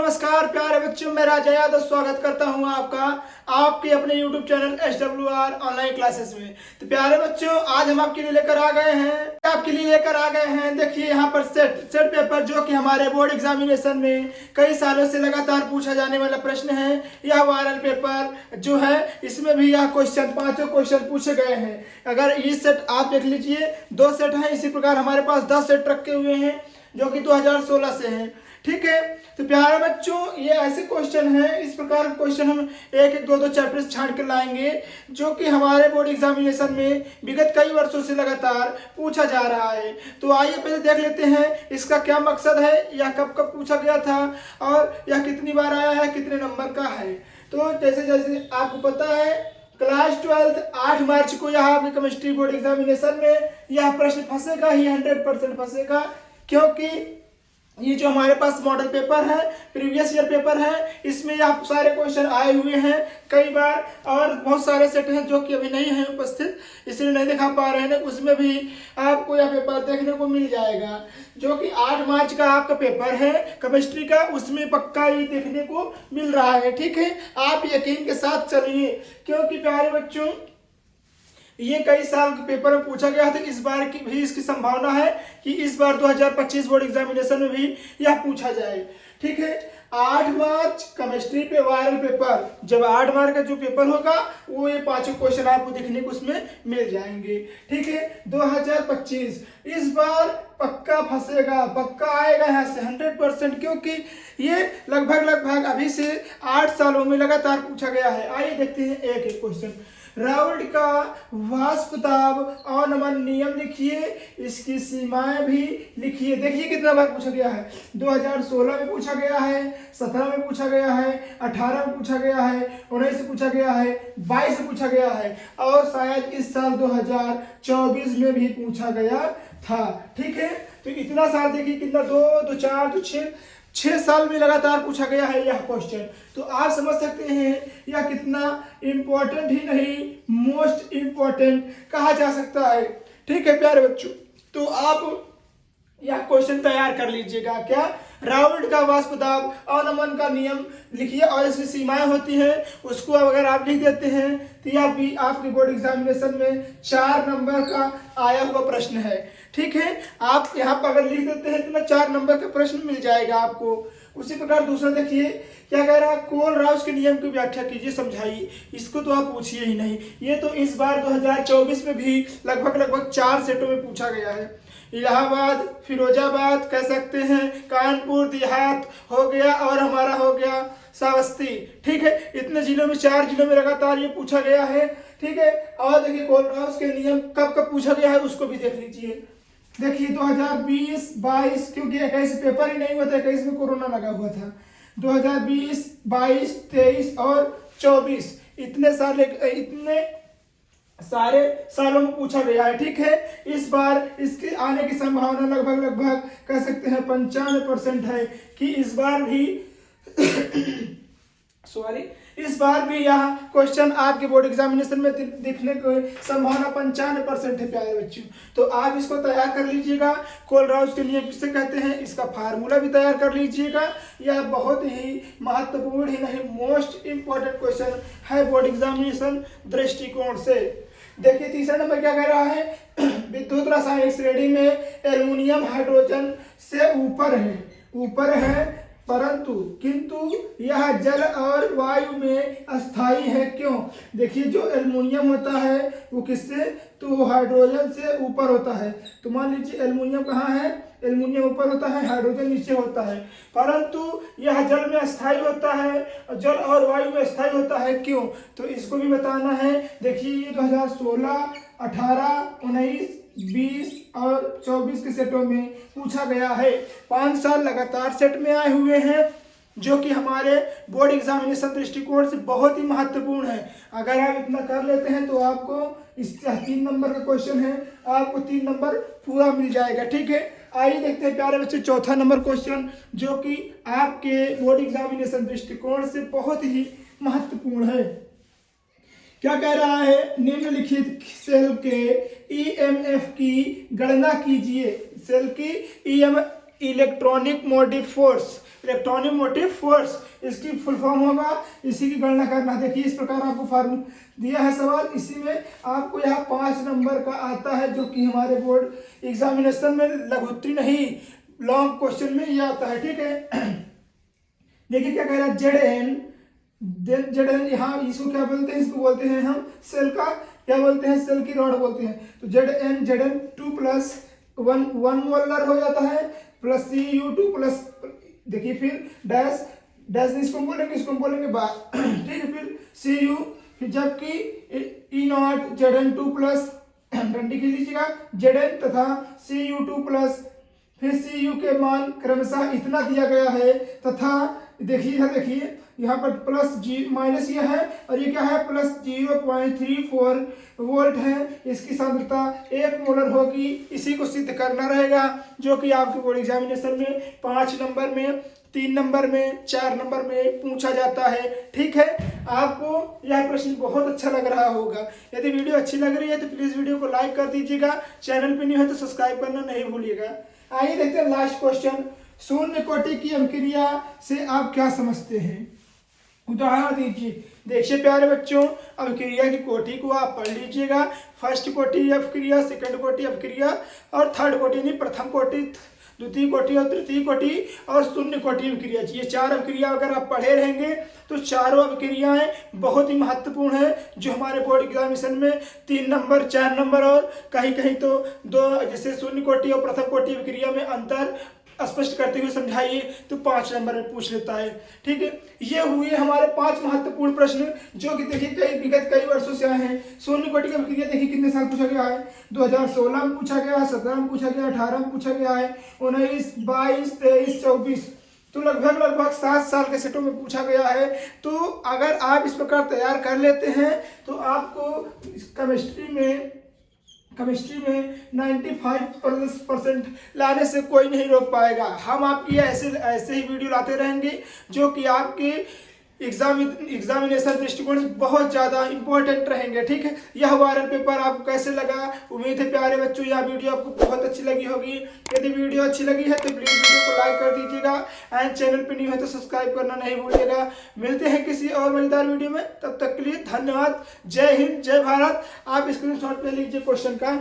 नमस्कार प्यारे बच्चों, मैं राजा यादव स्वागत करता हूं आपका आपके अपने YouTube channel SWR online classes में। तो प्यारे बच्चों, आज हम आपके लिए लेकर आ गए हैं देखिए यहाँ पर सेट पेपर, जो कि हमारे बोर्ड एग्जामिनेशन में कई सालों से लगातार पूछा जाने वाला प्रश्न है। यह वायरल पेपर जो है, इसमें भी यह पांचों क्वेश्चन पूछे गए हैं। अगर ये सेट आप देख लीजिए, 2 सेट हैं। इसी प्रकार हमारे पास 10 सेट रखे हुए हैं जो कि 2016 से हैं। ठीक है, तो प्यारे बच्चों, ये ऐसे क्वेश्चन हैं, इस प्रकार के क्वेश्चन हम एक 2 चैप्टर्स छांट कर लाएंगे जो कि हमारे बोर्ड एग्जामिनेशन में विगत कई वर्षों से लगातार पूछा जा रहा है। तो आइए पहले देख लेते हैं इसका क्या मकसद है, यह कब कब पूछा गया था और यह कितनी बार आया है, कितने नंबर का है। तो जैसे जैसे आपको पता है, क्लास 12 8 मार्च को यह आपके केमिस्ट्री बोर्ड एग्जामिनेशन में यह प्रश्न फंसेगा ही, 100% फंसेगा, क्योंकि ये जो हमारे पास मॉडल पेपर है, प्रीवियस ईयर पेपर है, इसमें यह सारे क्वेश्चन आए हुए हैं कई बार, और बहुत सारे सेट हैं जो कि अभी नहीं है उपस्थित, इसलिए नहीं दिखा पा रहे हैं। उसमें भी आपको यह पेपर देखने को मिल जाएगा, जो कि 8 मार्च का आपका पेपर है केमिस्ट्री का, उसमें पक्का ये देखने को मिल रहा है। ठीक है, आप यकीन के साथ चलिए, क्योंकि प्यारे बच्चों, ये कई साल के पेपर में पूछा गया था। इस बार की भी इसकी संभावना है कि इस बार 2025 बोर्ड एग्जामिनेशन में भी यह पूछा जाए। ठीक है, 8 मार्च केमिस्ट्री पे वायरल पेपर, जब 8 मार्च का जो पेपर होगा वो ये 5 क्वेश्चन आपको देखने को उसमें मिल जाएंगे। ठीक है, 2025 इस बार पक्का फंसेगा, पक्का आएगा यहाँ से 100%, क्योंकि ये लगभग अभी से 8 सालों में लगातार पूछा गया है। आइए देखते हैं एक एक क्वेश्चन। राउल्ट का वाष्पदाब अवनमन नियम लिखिए, इसकी सीमाएं भी लिखिए। देखिए कितना बार पूछा गया है, 2016 में पूछा गया है, 17 में पूछा गया है, 18 में पूछा गया है, 19 में पूछा गया है, 22 में पूछा गया है, और शायद इस साल 2024 में भी पूछा गया था। ठीक है, तो इतना साल देखिए कितना, 2 4 तो 6 साल में लगातार पूछा गया है यह क्वेश्चन। तो आप समझ सकते हैं यह कितना इम्पोर्टेंट ही नहीं, मोस्ट इम्पोर्टेंट कहा जा सकता है। ठीक है प्यारे बच्चों, तो आप यह क्वेश्चन तैयार कर लीजिएगा। क्या? राउल्ट का वाष्पदाब अवनमन का नियम लिखिए, और इसकी सीमाएं होती हैं, उसको अगर आप लिख देते हैं तो यह भी आपके बोर्ड एग्जामिनेशन में 4 नंबर का आया हुआ प्रश्न है। ठीक है, आप यहाँ पर अगर लिख देते हैं तो 4 नंबर का प्रश्न मिल जाएगा आपको। उसी प्रकार दूसरा देखिए क्या कह रहा है, कोलराउस के नियम की व्याख्या कीजिए, समझाइए। इसको तो आप पूछिए ही नहीं, ये तो इस बार 2024 में भी लगभग 4 सेटों में पूछा गया है। इलाहाबाद, फिरोजाबाद कह सकते हैं, कानपुर देहात हो गया, और हमारा हो गया श्रावस्ती। ठीक है, इतने जिलों में 4 जिलों में लगातार ये पूछा गया है। ठीक है, और देखिए कोलराउस के नियम कब कब पूछा गया है उसको भी देख लीजिए। देखिए 2020 22, क्योंकि 21 पेपर ही नहीं हुआ था, 21 में कोरोना लगा हुआ था। 2020 22 23 और 24 इतने सारे सालों में पूछा गया है। ठीक है, इस बार इसके आने की संभावना लगभग कह सकते हैं 95% है कि इस बार भी इस बार भी यह क्वेश्चन आपके बोर्ड एग्जामिनेशन में दिखने की संभावना 95% है प्यारे बच्चों। तो आप इसको तैयार कर लीजिएगा। कोलराउस के नियम किसे कहते हैं, इसका फार्मूला भी तैयार कर लीजिएगा। यह बहुत ही महत्वपूर्ण ही नहीं, मोस्ट इंपॉर्टेंट क्वेश्चन है बोर्ड एग्जामिनेशन दृष्टिकोण से। देखिए तीसरा नंबर क्या कह रहा है, विद्युत रासायनिक श्रेणी में एल्युमिनियम हाइड्रोजन से ऊपर है, परंतु किंतु यह जल और वायु में अस्थायी है। क्यों? देखिए जो एल्युमिनियम होता है वो किससे, तो हाइड्रोजन से ऊपर होता है। तो मान लीजिए एल्युमिनियम कहाँ है, एल्युमिनियम ऊपर होता है, हाइड्रोजन नीचे होता है, परंतु यह जल में अस्थायी होता है, जल और वायु में अस्थायी होता है। क्यों? तो इसको भी बताना है। देखिए ये 2016 18 19 20 और 24 के सेटों में पूछा गया है। 5 साल लगातार सेट में आए हुए हैं, जो कि हमारे बोर्ड एग्जामिनेशन दृष्टिकोण से बहुत ही महत्वपूर्ण है। अगर आप इतना कर लेते हैं तो आपको इसका 3 नंबर का क्वेश्चन है, आपको 3 नंबर पूरा मिल जाएगा। ठीक है, आइए देखते हैं प्यारे बच्चे चौथा नंबर क्वेश्चन, जो कि आपके बोर्ड एग्जामिनेशन दृष्टिकोण से बहुत ही महत्वपूर्ण है। क्या कह रहा है, निम्नलिखित सेल के ईएमएफ की गणना कीजिए। सेल की EMF electronic motive force electronic motive force, इसकी फुल फॉर्म होगा, इसी की गणना करना। देखिए इस प्रकार आपको फार्मूला दिया है सवाल, इसी में आपको यहाँ 5 नंबर का आता है, जो कि हमारे बोर्ड एग्जामिनेशन में लघुत्तरी नहीं लॉन्ग क्वेश्चन में ये आता है। ठीक है, देखिए क्या कह रहा है, जेड एन यहाँ इसको क्या बोलते हैं, इसको बोलते हैं हम सेल का क्या बोलते हैं, सेल की रॉड बोलते हैं। तो जेड एन 2 प्लस 1 मोलर हो जाता है, प्लस Cu2 प्लस, देखिए फिर डैश डैश इसको बोलेंगे, इसको बोलेंगे बार। ठीक है, फिर Cu, फिर जबकि E0 Zn2 प्लस डंडी खींच लीजिएगा Zn तथा Cu2 प्लस, फिर Cu के मान क्रमशः इतना दिया गया है तथा देखिए यहाँ पर प्लस माइनस ये है और ये क्या है प्लस 0.34 वोल्ट है, इसकी सांद्रता 1 मोलर होगी। इसी को सिद्ध करना रहेगा, जो कि आपके बोर्ड एग्जामिनेशन में 5 नंबर में, 3 नंबर में, 4 नंबर में पूछा जाता है। ठीक है, आपको यह प्रश्न बहुत अच्छा लग रहा होगा। यदि वीडियो अच्छी लग रही है तो प्लीज वीडियो को लाइक कर दीजिएगा, चैनल पे नहीं है तो सब्सक्राइब करना नहीं भूलिएगा। आइए देखते हैं लास्ट क्वेश्चन, शून्य कोटि की अभिक्रिया से आप क्या समझते हैं। उदाहरण दीजिए। देखिए प्यारे बच्चों, अभिक्रिया की कोटि को आप पढ़ लीजिएगा, फर्स्ट कोटि अभिक्रिया, सेकंड कोटि अभिक्रिया और थर्ड कोटि नहीं, प्रथम कोटि, द्वितीय कोटि और तृतीय कोटि और शून्य कोटि अभिक्रिया। ये 4 अभिक्रिया अगर आप पढ़े रहेंगे तो चारों अभिक्रियाएं बहुत ही महत्वपूर्ण है, जो हमारे बोर्ड एग्जामिनेशन में 3 नंबर, 4 नंबर और कहीं कहीं तो 2, जैसे शून्य कोटि और प्रथम कोटि अभिक्रिया में अंतर स्पष्ट करते हुए समझाइए तो 5 नंबर में पूछ लेता है। ठीक है, ये हुए हमारे 5 महत्वपूर्ण प्रश्न, जो कि देखिए विगत कई वर्षों से आए हैं। शून्य कोटि का अभिक्रिया देखिए कितने साल पूछा गया है, 2016 में पूछा गया है, 17 में पूछा गया है, 18 में पूछा गया है, 19, 22, 23, 24, तो लगभग 7 साल के सेटों में पूछा गया है। तो अगर आप इस प्रकार तैयार कर लेते हैं तो आपको केमिस्ट्री में 95% लाने से कोई नहीं रोक पाएगा। हम आपकी ऐसे ही वीडियो लाते रहेंगे, जो कि आपके एग्जामिनेशन दृष्टिकोण से बहुत ज़्यादा इंपॉर्टेंट रहेंगे। ठीक है, यह वायरल पेपर आपको कैसे लगा, उम्मीद है प्यारे बच्चों यह वीडियो आपको बहुत अच्छी लगी होगी। यदि वीडियो अच्छी लगी है तो प्लीज़ वीडियो को लाइक कर दीजिएगा एंड चैनल पर न्यू है तो सब्सक्राइब करना नहीं भूलिएगा। मिलते हैं किसी और मजेदार वीडियो में, तब तक के लिए धन्यवाद। जय हिंद, जय भारत। आप स्क्रीनशॉट ले लीजिए क्वेश्चन का।